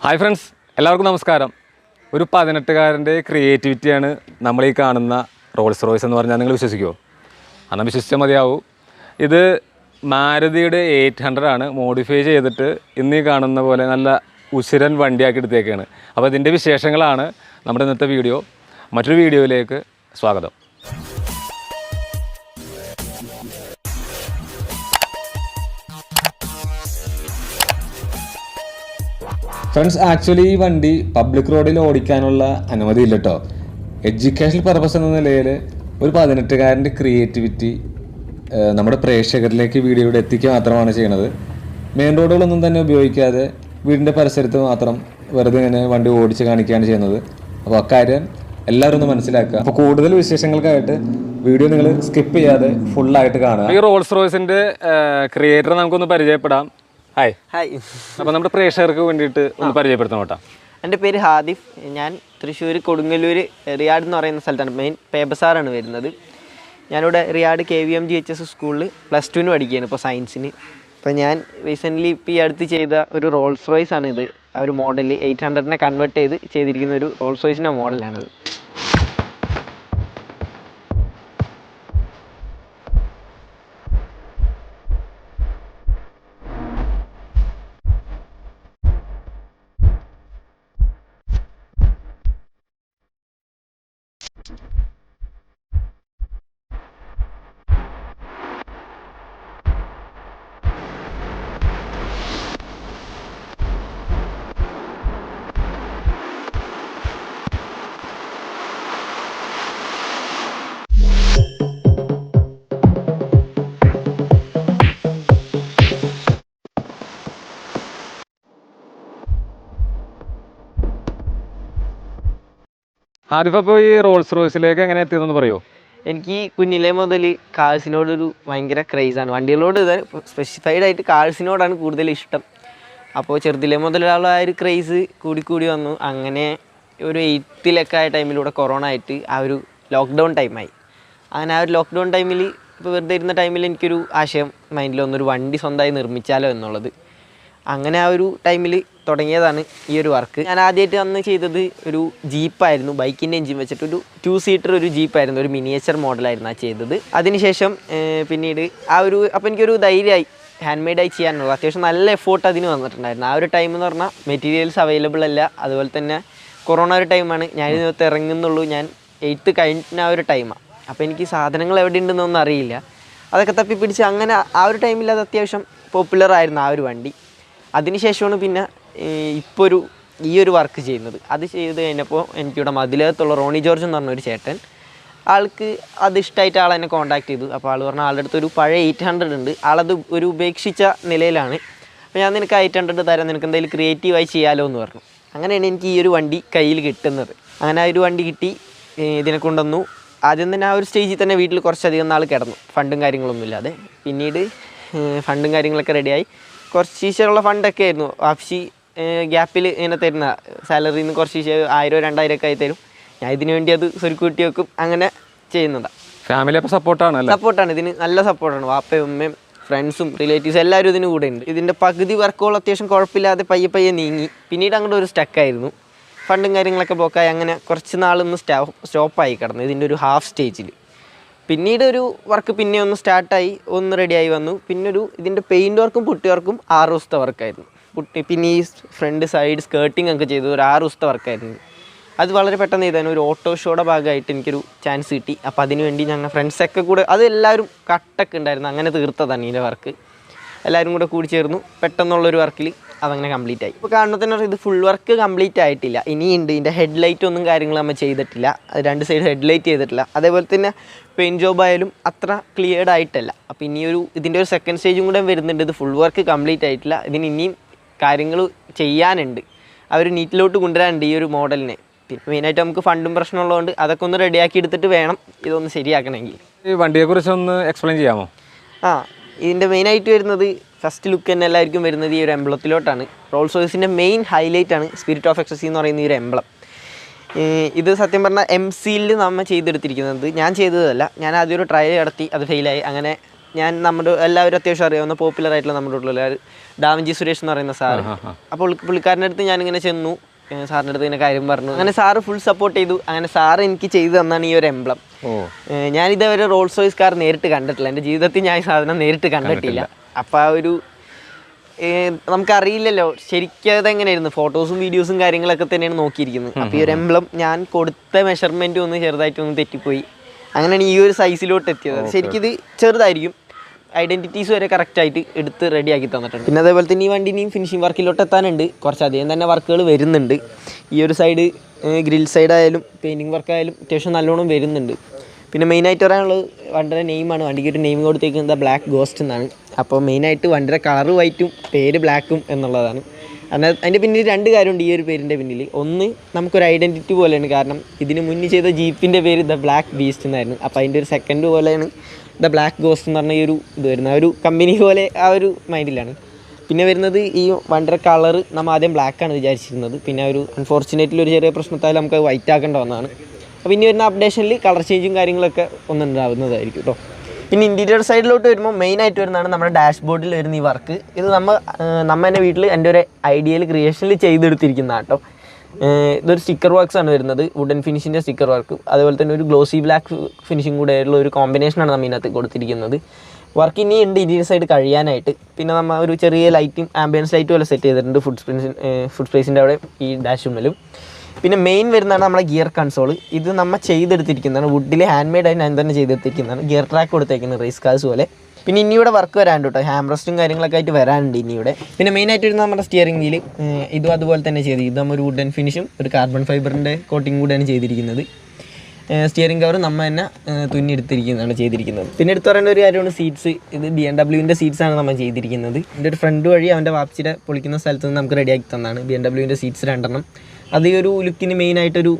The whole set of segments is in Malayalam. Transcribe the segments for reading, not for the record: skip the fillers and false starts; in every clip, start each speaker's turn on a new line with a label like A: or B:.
A: ഹായ് ഫ്രണ്ട്സ്, എല്ലാവർക്കും നമസ്കാരം. ഒരു 18കാരൻ്റെ ക്രിയേറ്റിവിറ്റിയാണ് നമ്മൾ ഈ കാണുന്ന റോൾസ് റോയ്സ് എന്ന് പറഞ്ഞാൽ നിങ്ങൾ വിശ്വസിക്കുമോ? അന്ന് വിശ്വസിച്ചാൽ മതിയാവും. ഇത് മാരുതിയുടെ 800 ആണ്, മോഡിഫൈ ചെയ്തിട്ട് ഇന്ന് ഈ കാണുന്ന പോലെ നല്ല ഉശിരൻ വണ്ടിയാക്കി എടുത്തേക്കാണ്. അപ്പോൾ ഇതിൻ്റെ വിശേഷങ്ങളാണ് നമ്മുടെ ഇന്നത്തെ വീഡിയോ. മറ്റൊരു വീഡിയോയിലേക്ക് സ്വാഗതം. ഫ്രണ്ട്സ്, ആക്ച്വലി ഈ വണ്ടി പബ്ലിക് റോഡിൽ ഓടിക്കാനുള്ള അനുമതി ഇല്ല കേട്ടോ. എഡ്യൂക്കേഷണൽ പർപ്പസ് എന്ന നിലയിൽ ഒരു 18കാരൻ്റെ ക്രിയേറ്റിവിറ്റി നമ്മുടെ പ്രേക്ഷകരിലേക്ക് വീഡിയോയുടെ എത്തിക്കുക മാത്രമാണ് ചെയ്യുന്നത്. മെയിൻ റോഡുകളൊന്നും തന്നെ ഉപയോഗിക്കാതെ വീടിൻ്റെ പരിസരത്ത് മാത്രം വെറുതെ ഇങ്ങനെ വണ്ടി ഓടിച്ച് കാണിക്കുകയാണ് ചെയ്യുന്നത്. അപ്പോൾ അക്കാര്യം എല്ലാവരും ഒന്ന് മനസ്സിലാക്കുക. അപ്പോൾ കൂടുതൽ വിശേഷങ്ങൾക്കായിട്ട് വീഡിയോ നിങ്ങൾ സ്കിപ്പ് ചെയ്യാതെ ഫുള്ളായിട്ട് കാണുക. ഈ റോൾസ് റോയ്സിൻ്റെ ക്രിയേറ്ററെ നമുക്കൊന്ന് പരിചയപ്പെടാം. ഹായ്. അപ്പോൾ നമ്മുടെ പ്രേക്ഷകർക്ക് വേണ്ടിയിട്ട് ഒന്ന് പരിചയപ്പെടുത്തണം കേട്ടോ.
B: എൻ്റെ പേര് ഹാദിഫ്. ഞാൻ തൃശ്ശൂർ കൊടുങ്ങല്ലൂർ റിയാഡ് എന്ന് പറയുന്ന സ്ഥലത്താണ്, മെയിൻ പേബസാറാണ് വരുന്നത്. ഞാനിവിടെ റിയാഡ് KVMGHS സ്കൂളിൽ +2 പഠിക്കുകയാണ് ഇപ്പോൾ സയൻസിന്. അപ്പോൾ ഞാൻ റീസെൻ്റ്ലി ഇപ്പോൾ ഈ അടുത്ത് ചെയ്ത ഒരു റോൾസ് റോയ്സ് ആണ് ഇത്. ആ ഒരു മോഡൽ 800നെ കൺവേർട്ട് ചെയ്തിരിക്കുന്ന ഒരു റോൾസ് റോയ്സിൻ്റെ മോഡലാണിത്.
A: ആരിഫ്, അപ്പോൾ ഈ റോൾസ് റോയ്സിലേക്ക് എങ്ങനെ എത്തിയതെന്ന് പറയുമോ?
B: എനിക്ക് കുഞ്ഞിലേ മുതൽ കാഴ്സിനോടൊരു ഭയങ്കര ക്രേസാണ്. വണ്ടികളോട് സ്പെസിഫൈഡ് ആയിട്ട് കാഴ്സിനോടാണ് കൂടുതൽ ഇഷ്ടം. അപ്പോൾ ചെറുതിലേ മുതലുള്ള ആ ഒരു ക്രേസ് കൂടി വന്നു. അങ്ങനെ ഒരു 8th ആയ ടൈമിലൂടെ കൊറോണ ആയിട്ട് ആ ഒരു ലോക്ക്ഡൗൺ ടൈമായി. അങ്ങനെ ആ ഒരു ലോക്ക്ഡൗൺ ടൈമിൽ ഇപ്പോൾ വെറുതെ ഇരുന്ന ടൈമിൽ എനിക്കൊരു ആശയം മൈൻഡിൽ വന്നൊരു വണ്ടി സ്വന്തമായി നിർമ്മിച്ചാലോ എന്നുള്ളത്. അങ്ങനെ ആ ഒരു ടൈമിൽ തുടങ്ങിയതാണ് ഈ ഒരു വർക്ക്. ഞാൻ ആദ്യമായിട്ട് അന്ന് ചെയ്തത് ഒരു ജീപ്പായിരുന്നു, ബൈക്കിൻ്റെ എഞ്ചിൻ വെച്ചിട്ട് ഒരു 2 സീറ്റർ ഒരു ജീപ്പായിരുന്നു, ഒരു മിനിയേച്ചർ മോഡലായിരുന്നു ആ ചെയ്തത്. അതിനുശേഷം പിന്നീട് അപ്പോൾ എനിക്കൊരു ധൈര്യമായി ഹാൻഡ് മെയ്ഡായി ചെയ്യാനുള്ളത്. അത്യാവശ്യം നല്ല എഫോർട്ട് അതിന് വന്നിട്ടുണ്ടായിരുന്നു. ആ ഒരു ടൈം എന്ന് പറഞ്ഞാൽ മെറ്റീരിയൽസ് അവൈലബിൾ അല്ല. അതുപോലെ തന്നെ കൊറോണ ഒരു ടൈമാണ്, ഞാൻ ഇതിനകത്ത് ഇറങ്ങുന്നുള്ളൂ. ഞാൻ 8th കഴിഞ്ഞ ആ ഒരു ടൈമാണ്. അപ്പോൾ എനിക്ക് സാധനങ്ങൾ എവിടെ ഉണ്ടെന്നൊന്നും അറിയില്ല. അതൊക്കെ തപ്പിപ്പിടിച്ച് അങ്ങനെ ആ ഒരു ടൈമിൽ അത് അത്യാവശ്യം പോപ്പുലറായിരുന്നു ആ ഒരു വണ്ടി. അതിനുശേഷമാണ് പിന്നെ ഇപ്പോൾ ഈ ഒരു വർക്ക് ചെയ്യുന്നത്. അത് ചെയ്ത് കഴിഞ്ഞപ്പോൾ എനിക്കിവിടെ മതിലകത്തുള്ള റോണി ജോർജ് എന്ന് പറഞ്ഞൊരു ചേട്ടൻ, ആൾക്ക് അത് ഇഷ്ടമായിട്ട് ആളെന്നെ കോൺടാക്ട് ചെയ്തു. അപ്പോൾ ആൾ പറഞ്ഞാൽ ആളുടെ അടുത്ത് ഒരു പഴയ 800 ഉണ്ട്, ആളത് ഒരു ഉപേക്ഷിച്ച നിലയിലാണ്. അപ്പോൾ ഞാൻ നിനക്ക് 800 തരാം, നിനക്ക് എന്തെങ്കിലും ക്രിയേറ്റീവായി ചെയ്യാമല്ലോ എന്ന് പറഞ്ഞു. അങ്ങനെയാണ് എനിക്ക് ഈ ഒരു വണ്ടി കയ്യിൽ കിട്ടുന്നത്. അങ്ങനെ ആ ഒരു വണ്ടി കിട്ടി, ഇതിനെ കൊണ്ടുവന്നു. ആദ്യം തന്നെ ആ ഒരു സ്റ്റേജിൽ തന്നെ വീട്ടിൽ കുറച്ചധികം നാൾ കിടന്നു, ഫണ്ടും കാര്യങ്ങളൊന്നും ഇല്ലാതെ. പിന്നീട് ഫണ്ടും കാര്യങ്ങളൊക്കെ റെഡിയായി. കുറച്ച് ശീശയുള്ള ഫണ്ടൊക്കെ ആയിരുന്നു. വാപ്ഷി ഗ്യാപ്പിൽ ഇങ്ങനെ തരുന്ന സാലറിയിൽ നിന്ന് കുറച്ച് 1000-2000 ഒക്കെ ആയി തരും. ഞാൻ ഇതിനു വേണ്ടി അത് സ്വരുക്കൂട്ടി വെക്കും. അങ്ങനെ ചെയ്യുന്നതാണ്.
A: ഫാമിലി അപ്പോൾ സപ്പോർട്ടാണ്, ഇതിന് നല്ല സപ്പോർട്ടാണ്. വാപ്പയും ഉമ്മയും ഫ്രണ്ട്സും റിലേറ്റീവ്സും എല്ലാവരും ഇതിന് കൂടെ ഉണ്ട്. ഇതിൻ്റെ പകുതി വർക്കുകൾ അത്യാവശ്യം കുഴപ്പമില്ലാതെ പയ്യെ നീങ്ങി. പിന്നീട് അങ്ങോട്ട് ഒരു സ്റ്റക്കായിരുന്നു, ഫണ്ടും കാര്യങ്ങളൊക്കെ ബ്ലോക്കായി. അങ്ങനെ കുറച്ച് നാളൊന്ന് സ്റ്റോപ്പായി കിടന്നു ഇതിൻ്റെ ഒരു ഹാഫ് സ്റ്റേജിൽ. പിന്നീട് ഒരു വർക്ക് പിന്നെ ഒന്ന് സ്റ്റാർട്ടായി, ഒന്ന് റെഡിയായി വന്നു. പിന്നെ ഇതിൻ്റെ പെയിൻറ്റ് വർക്കും പുട്ടി വർക്കും 6 ദിവസത്തെ വർക്കായിരുന്നു. പിന്നെ ഈ ഫ്രണ്ട് സൈഡ് സ്കേർട്ടിങ് ഒക്കെ ചെയ്തത് ഒരു 6 ദിവസത്തെ വർക്കായിരുന്നു. അത് വളരെ പെട്ടെന്ന് ചെയ്താൽ ഒരു ഓട്ടോ ഷോയുടെ ഭാഗമായിട്ട് എനിക്കൊരു ചാൻസ് കിട്ടി. അപ്പോൾ അതിനുവേണ്ടി ഞങ്ങൾ ഫ്രണ്ട്സൊക്കെ കൂടെ, അത് എല്ലാവരും കട്ടൊക്കെ ഉണ്ടായിരുന്നു, അങ്ങനെ തീർത്തതാണ് ഇതിൻ്റെ വർക്ക്. എല്ലാവരും കൂടെ കൂടി ചേർന്നു പെട്ടെന്നുള്ളൊരു വർക്കിൽ അതങ്ങനെ കംപ്ലീറ്റ് ആയി. ഇപ്പോൾ കാണുമ്പോൾ തന്നെ ഇത് ഫുൾ വർക്ക് കംപ്ലീറ്റ് ആയിട്ടില്ല, ഇനിയുണ്ട്. ഇതിൻ്റെ ഹെഡ്ലൈറ്റ് ഒന്നും കാര്യങ്ങൾ നമ്മൾ ചെയ്തിട്ടില്ല, 2 സൈഡ് ഹെഡ്ലൈറ്റ് ചെയ്തിട്ടില്ല. അതേപോലെ തന്നെ പെയിൻറ്റ് ജോബ് ആയാലും അത്ര ക്ലിയർഡ് ആയിട്ടല്ല. അപ്പോൾ ഇതിൻ്റെ ഒരു സെക്കൻഡ് സ്റ്റേജും കൂടെ വരുന്നുണ്ട്. ഇത് ഫുൾ വർക്ക് കംപ്ലീറ്റ് ആയിട്ടില്ല, ഇതിന് ഇനിയും കാര്യങ്ങൾ ചെയ്യാനുണ്ട്. അവർ നീറ്റിലോട്ട് കൊണ്ടുവരാനുണ്ട് ഈ ഒരു മോഡലിനെ. പിന്നെ മെയിനായിട്ട് നമുക്ക് ഫണ്ടും പ്രശ്നമുള്ളതുകൊണ്ട് അതൊക്കെ ഒന്ന് റെഡിയാക്കി എടുത്തിട്ട് വേണം ഇതൊന്ന് ശരിയാക്കണമെങ്കിൽ. ഈ വണ്ടിയെക്കുറിച്ച് ഒന്ന് എക്സ്പ്ലെയിൻ ചെയ്യാമോ?
B: ഇതിൻ്റെ മെയിനായിട്ട് വരുന്നത് ഫസ്റ്റ് ലുക്ക് തന്നെ എല്ലാവർക്കും വരുന്നത് ഈ ഒരു എംബ്ലത്തിലോട്ടാണ്. റോൾസ് റോയ്സിൻ്റെ മെയിൻ ഹൈലൈറ്റ് ആണ് സ്പിരിറ്റ് ഓഫ് എക്സസി എന്ന് പറയുന്ന ഈ ഒരു എംബ്ലം. ഇത് സത്യം പറഞ്ഞാൽ MCയിൽ നമ്മൾ ചെയ്തെടുത്തിരിക്കുന്നത്. ഞാൻ ചെയ്തതല്ല, ഞാൻ ആദ്യം ഒരു ട്രയൽ നടത്തി, അത് ഫെയിലായി. അങ്ങനെ ഞാൻ നമ്മുടെ എല്ലാവരും അത്യാവശ്യം അറിയാവുന്ന പോപ്പുലർ ആയിട്ടുള്ള നമ്മുടെ ഉള്ള ഡാവിഞ്ചി സുരേഷ് എന്ന് പറയുന്ന സാറ്. അപ്പോൾ പുള്ളിക്കാരൻ്റെ അടുത്ത് ഞാനിങ്ങനെ ചെന്നു, സാറിൻ്റെ അടുത്ത് ഇങ്ങനെ കാര്യം പറഞ്ഞു. അങ്ങനെ സാറ് ഫുൾ സപ്പോർട്ട് ചെയ്തു. അങ്ങനെ സാറ് എനിക്ക് ചെയ്തു തന്നാണ് ഈ ഒരു എംബ്ലം. ഞാനിതേവരെ റോൾസ് റോയ്സ് കാർ നേരിട്ട് കണ്ടിട്ടില്ല, എൻ്റെ ജീവിതത്തിൽ ഞാൻ ഈ സാധനം നേരിട്ട് കണ്ടിട്ടില്ല. അപ്പോൾ ആ ഒരു നമുക്കറിയില്ലല്ലോ ശരിക്കും അതെങ്ങനെയായിരുന്നു, ഫോട്ടോസും വീഡിയോസും കാര്യങ്ങളൊക്കെ തന്നെയാണ് നോക്കിയിരിക്കുന്നത്. അപ്പോൾ ഈ ഒരു എംബ്ലം ഞാൻ കൊടുത്ത മെഷർമെൻറ്റ് ഒന്ന് ചെറുതായിട്ടൊന്ന് തെറ്റിപ്പോയി, അങ്ങനെയാണ് ഈ ഒരു സൈസിലോട്ട് എത്തിയത്. ശരിക്കും ഇത് ചെറുതായിരിക്കും, ഐഡൻറ്റിറ്റീസ് വരെ കറക്റ്റായിട്ട് എടുത്ത് റെഡിയാക്കി തന്നിട്ടുണ്ട്. പിന്നെ അതേപോലെ തന്നെ ഈ വണ്ടി ഇനിയും ഫിനിഷിംഗ് വർക്കിലോട്ട് എത്താനുണ്ട്, കുറച്ചധികം തന്നെ വർക്കുകൾ വരുന്നുണ്ട്. ഈ ഒരു സൈഡ് ഗ്രിൽ സൈഡായാലും പെയിൻറ്റിങ് വർക്കായാലും അത്യാവശ്യം നല്ലോണം വരുന്നുണ്ട്. പിന്നെ മെയിനായിട്ട് പറയാനുള്ളത് വണ്ടിയുടെ നെയിമാണ്. വണ്ടിക്ക് ഒരു നെയിം കൊടുത്തേക്കുന്നത് ബ്ലാക്ക് ഗോസ്റ്റ് എന്നാണ്. അപ്പോൾ മെയിനായിട്ട് വണ്ടിയുടെ കളറ് വൈറ്റും പേര് ബ്ലാക്കും എന്നുള്ളതാണ്. അതിൻ്റെ പിന്നിൽ രണ്ട് കാര്യമുണ്ട് ഈ ഒരു പേരിൻ്റെ പിന്നിൽ. ഒന്ന് നമുക്കൊരു ഐഡൻറ്റിറ്റി പോലെയാണ്, കാരണം ഇതിന് മുന്നിൽ ചെയ്ത ജീപ്പിൻ്റെ പേര് ദ ബ്ലാക്ക് ബീസ്റ്റ് എന്നായിരുന്നു. അപ്പോൾ അതിൻ്റെ ഒരു സെക്കൻഡ് പോലെയാണ് ദ ബ്ലാക്ക് ഗോസ്റ്റ് എന്ന് പറഞ്ഞ ഈ ഒരു ഇത് വരുന്നത്. ആ ഒരു കമ്പനി പോലെ ആ ഒരു മൈൻഡിലാണ്. പിന്നെ വരുന്നത് ഈ വണ്ടിയുടെ കളറ് നമ്മൾ ആദ്യം ബ്ലാക്കാണ് വിചാരിച്ചിരുന്നത്. പിന്നെ ഒരു അൺഫോർച്ചുനേറ്റ്ലി ഒരു ചെറിയ പ്രശ്നത്താൽ നമുക്ക് വൈറ്റ് ആക്കേണ്ട വന്നതാണ്. അപ്പോൾ ഇനി വരുന്ന അപ്ഡേഷനിൽ കളർ ചേഞ്ചും കാര്യങ്ങളൊക്കെ ഒന്നുണ്ടാവുന്നതായിരിക്കും കേട്ടോ. പിന്നെ ഇൻറ്റീരിയർ സൈഡിലോട്ട് വരുമ്പോൾ മെയിനായിട്ട് വരുന്നതാണ് നമ്മുടെ ഡാഷ്ബോർഡിൽ വരുന്ന ഈ വർക്ക്. ഇത് നമ്മ എൻ്റെ വീട്ടിൽ എൻ്റെ ഒരു ഐഡിയൽ ക്രിയേഷനിൽ ചെയ്തെടുത്തിരിക്കുന്നതാണ് കേട്ടോ. ഇതൊരു സ്റ്റിക്കർ വർക്ക്സ് ആണ് വരുന്നത്, വുഡൻ ഫിനിഷിൻ്റെ സ്റ്റിക്കർ വർക്ക്. അതുപോലെ തന്നെ ഒരു ഗ്ലോസി ബ്ലാക്ക് ഫിനിഷിംഗ് കൂടെ ആയിട്ടുള്ള ഒരു കോമ്പിനേഷനാണ് നമ്മൾ ഇതിനകത്ത് കൊടുത്തിരിക്കുന്നത്. വർക്ക് ഇനി ഉണ്ട് ഇൻറ്റീരിയർ സൈഡ് കഴിയാനായിട്ട്. പിന്നെ നമ്മൾ ഒരു ചെറിയ ലൈറ്റും ആംബിയൻസ് ലൈറ്റും പോലെ സെറ്റ് ചെയ്തിട്ടുണ്ട് ഫുഡ് സ്പേസിൻ്റെ അവിടെ ഈ ഡാഷുമ്മലും. പിന്നെ മെയിൻ വരുന്നതാണ് നമ്മുടെ ഗിയർ കൺസോൾ. ഇത് നമ്മൾ ചെയ്തെടുത്തിരിക്കുന്നതാണ്, വുഡിൽ ഹാൻഡ് മെയ്ഡ് ആയി ഞാൻ തന്നെ ചെയ്തെടുത്തിരിക്കുന്നതാണ്. ഗിയർ ട്രാക്ക് കൊടുത്തേക്കുന്നത് റേസ് കാർസ് പോലെ. പിന്നെ ഇനിയുടെ വർക്ക് വരാനുണ്ട് കേട്ടോ, ഹാം റെസ്റ്റും കാര്യങ്ങളൊക്കെ ആയിട്ട് വരാനുണ്ട് ഇനിയുടെ. പിന്നെ മെയിനായിട്ട് വരുന്നത് നമ്മുടെ സ്റ്റിയറിംഗ് വീല്, ഇതും അതുപോലെ തന്നെ ചെയ്ത് ഇത് നമ്മൾ ഒരു വുഡൻ ഫിനിഷും ഒരു കാർബൺ ഫൈബറിൻ്റെ കോട്ടിങ് കൂടെയാണ് ചെയ്തിരിക്കുന്നത്. സ്റ്റിയറിംഗ് കവർ നമ്മൾ തന്നെ തുന്നിയെടുത്തിരിക്കുന്നതാണ് ചെയ്തിരിക്കുന്നത്. പിന്നെ എടുത്ത് പറയേണ്ട ഒരു കാര്യമാണ് സീറ്റ്സ്. ഇത് BMW സീറ്റ്സാണ് നമ്മൾ ചെയ്തിരിക്കുന്നത്. എൻ്റെ ഒരു ഫ്രണ്ട് വഴി അവൻ്റെ വാപ്സിയുടെ പൊളിക്കുന്ന സ്ഥലത്ത് നിന്ന് നമുക്ക് റെഡിയാക്കി തന്നതാണ് BMW സീറ്റ്സ് 2 അത് ഈ ഒരു ലുക്കിന് മെയിനായിട്ടൊരു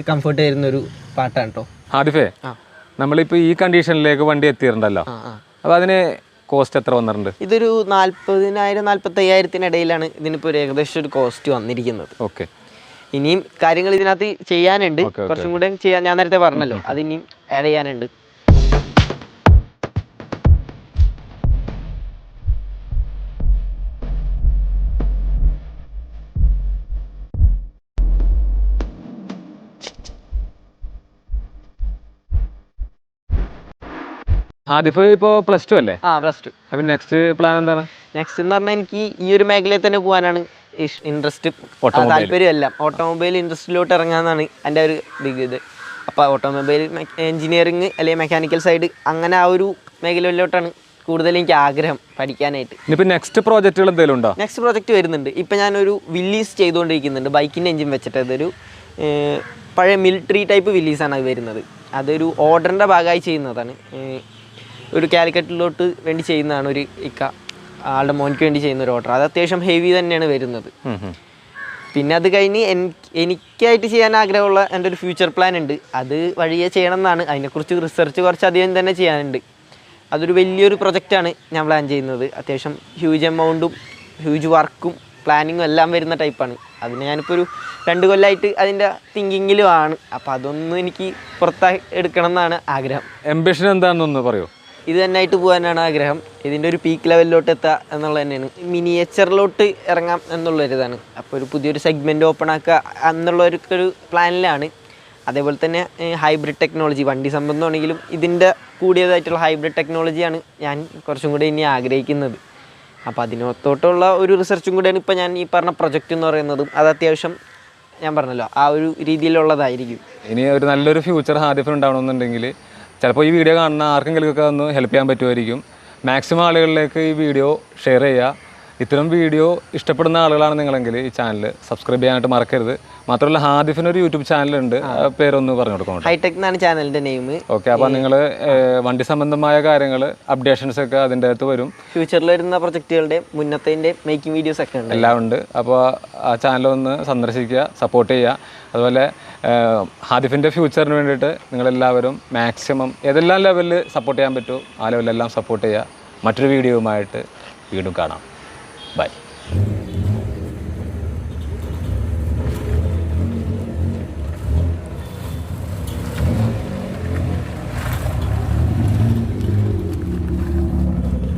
B: കംഫർട്ട് തരുന്നൊരു പാട്ടാണ് കേട്ടോ.
C: ആദിഫേ, നമ്മളിപ്പോൾ ഈ കണ്ടീഷനിലേക്ക് വണ്ടി എത്തിയിട്ടുണ്ടല്ലോ, അപ്പോൾ അതിന് കോസ്റ്റ് എത്ര വന്നിട്ടുണ്ട്?
B: ഇതൊരു 40,000-45,000 ഇതിനിപ്പോൾ ഒരു ഏകദേശം ഒരു കോസ്റ്റ് വന്നിരിക്കുന്നത്.
C: ഓക്കെ,
B: ഇനിയും കാര്യങ്ങൾ ഇതിനകത്ത് ചെയ്യാനുണ്ട്, കുറച്ചും കൂടെ ചെയ്യാൻ. ഞാൻ നേരത്തെ പറഞ്ഞല്ലോ, അത് ഇനിയും ആഡ് ചെയ്യാനുണ്ട്.
C: ആദിഫ് ഇപ്പോൾ +2 അല്ലേ?
B: +2.
C: അപ്പം നെക്സ്റ്റ് പ്ലാൻ എന്താണ്?
B: നെക്സ്റ്റ് എന്ന് പറഞ്ഞാൽ എനിക്ക് ഈ ഒരു മേഖലയിൽ തന്നെ പോകാനാണ് ഇൻട്രസ്റ്റ്, താല്പര്യം. എല്ലാം ഓട്ടോമൊബൈൽ ഇൻഡസ്ട്രിയിലോട്ട് ഇറങ്ങാമെന്നാണ് എൻ്റെ ഒരു ഇത്. അപ്പോൾ ഓട്ടോമൊബൈൽ എഞ്ചിനീയറിങ് അല്ലെങ്കിൽ മെക്കാനിക്കൽ സൈഡ് അങ്ങനെ ആ ഒരു മേഖലയിലോട്ടാണ് കൂടുതൽ എനിക്ക് ആഗ്രഹം പഠിക്കാനായിട്ട്.
C: ഇനിയിപ്പോൾ നെക്സ്റ്റ് പ്രോജക്റ്റുകൾ എന്തെങ്കിലും ഉണ്ടോ?
B: നെക്സ്റ്റ് പ്രോജക്റ്റ് വരുന്നുണ്ട്. ഇപ്പം ഞാനൊരു വില്ലീസ് ചെയ്തുകൊണ്ടിരിക്കുന്നുണ്ട്, ബൈക്കിൻ്റെ എഞ്ചിൻ വെച്ചിട്ട്. അതൊരു പഴയ മിലിറ്ററി ടൈപ്പ് വില്ലീസാണ് അത് വരുന്നത്. അതൊരു ഓർഡറിൻ്റെ ഭാഗമായി ചെയ്യുന്നതാണ്. ഒരു കാലിക്കറ്റിലോട്ട് വേണ്ടി ചെയ്യുന്നതാണ് ഒരു ആളുടെ മോനിക്ക് വേണ്ടി ചെയ്യുന്ന ഒരു ഓർഡർ. അത് അത്യാവശ്യം ഹെവി തന്നെയാണ് വരുന്നത്. പിന്നെ അത് കഴിഞ്ഞ് എനിക്കായിട്ട് ചെയ്യാൻ ആഗ്രഹമുള്ള എൻ്റെ ഒരു ഫ്യൂച്ചർ പ്ലാൻ ഉണ്ട്, അത് വഴിയെ ചെയ്യണം എന്നാണ്. അതിനെക്കുറിച്ച് റിസർച്ച് കുറച്ചധികം തന്നെ ചെയ്യാനുണ്ട്. അതൊരു വലിയൊരു പ്രൊജക്റ്റാണ് ഞാൻ പ്ലാൻ ചെയ്യുന്നത്. അത്യാവശ്യം ഹ്യൂജ് എമൗണ്ടും ഹ്യൂജ് വർക്കും പ്ലാനിങ്ങും എല്ലാം വരുന്ന ടൈപ്പാണ്. അതിന് ഞാനിപ്പോൾ ഒരു 2 കൊല്ലമായിട്ട് അതിൻ്റെ തിങ്കിങ്ങിലുമാണ്. അപ്പോൾ അതൊന്നും എനിക്ക് എടുക്കണം എന്നാണ് ആഗ്രഹം.
C: എംബിഷൻ എന്താണെന്നൊന്ന് പറയൂ.
B: ഇത് തന്നെയായിട്ട് പോകാനാണ് ആഗ്രഹം. ഇതിൻ്റെ ഒരു പീക്ക് ലെവലിലോട്ട് എത്തുക എന്നുള്ളത് തന്നെയാണ്. മിനിയേച്ചറിലോട്ട് ഇറങ്ങാം എന്നുള്ളൊരിതാണ്. അപ്പോൾ ഒരു പുതിയൊരു സെഗ്മെൻറ്റ് ഓപ്പൺ ആക്കുക എന്നുള്ളൊരു പ്ലാനിലാണ്. അതേപോലെ തന്നെ ഹൈബ്രിഡ് ടെക്നോളജി, വണ്ടി സംബന്ധമാണെങ്കിലും ഇതിൻ്റെ കൂടിയതായിട്ടുള്ള ഹൈബ്രിഡ് ടെക്നോളജിയാണ് ഞാൻ കുറച്ചും കൂടി ഇനി ആഗ്രഹിക്കുന്നത്. അപ്പോൾ അതിനൊത്തോട്ടുള്ള ഒരു റിസർച്ചും കൂടെയാണ് ഇപ്പോൾ ഞാൻ ഈ പറഞ്ഞ പ്രൊജക്റ്റ് എന്ന് പറയുന്നതും. അത് അത്യാവശ്യം ഞാൻ പറഞ്ഞല്ലോ ആ ഒരു രീതിയിലുള്ളതായിരിക്കും.
C: ഇനി ഒരു നല്ലൊരു ഫ്യൂച്ചർ ആദിഫിന് ഉണ്ടാവണമെന്നുണ്ടെങ്കിൽ ചിലപ്പോൾ ഈ വീഡിയോ കാണുന്ന ആർക്കെങ്കിലുമൊക്കെ ഒന്ന് ഹെൽപ്പ് ചെയ്യാൻ പറ്റുമായിരിക്കും. മാക്സിമം ആളുകളിലേക്ക് ഈ വീഡിയോ ഷെയർ ചെയ്യുക. ഇത്തരം വീഡിയോ ഇഷ്ടപ്പെടുന്ന ആളുകളാണ് നിങ്ങളെങ്കിൽ ഈ ചാനൽ സബ്സ്ക്രൈബ് ചെയ്യാനായിട്ട് മറക്കരുത്. മാത്രമല്ല ഹാദിഫിനൊരു യൂട്യൂബ് ചാനലുണ്ട്, പേരൊന്ന് പറഞ്ഞു കൊടുക്കണം.
B: ഹൈടെക് എന്നാണ് ചാനലിൻ്റെ നെയിം.
C: ഓക്കെ, അപ്പോൾ നിങ്ങൾ വണ്ടി സംബന്ധമായ കാര്യങ്ങൾ അപ്ഡേഷൻസ് ഒക്കെ അതിൻ്റെ അകത്ത് വരും.
B: ഫ്യൂച്ചറിൽ വരുന്ന പ്രൊജക്റ്റുകളുടെ മുന്നത്തെ മേക്കിംഗ് വീഡിയോസ് ഒക്കെ ഉണ്ട്,
C: എല്ലാം ഉണ്ട്. അപ്പോൾ ആ ചാനലൊന്ന് സന്ദർശിക്കുക, സപ്പോർട്ട് ചെയ്യുക. അതുപോലെ ഹാദിഫിൻ്റെ ഫ്യൂച്ചറിന് വേണ്ടിയിട്ട് നിങ്ങളെല്ലാവരും മാക്സിമം ഏതെല്ലാം ലെവലിൽ സപ്പോർട്ട് ചെയ്യാൻ പറ്റുമോ ആ ലെവലിലെല്ലാം സപ്പോർട്ട് ചെയ്യുക. മറ്റൊരു വീഡിയോയുമായിട്ട് വീണ്ടും കാണാം. ബൈ.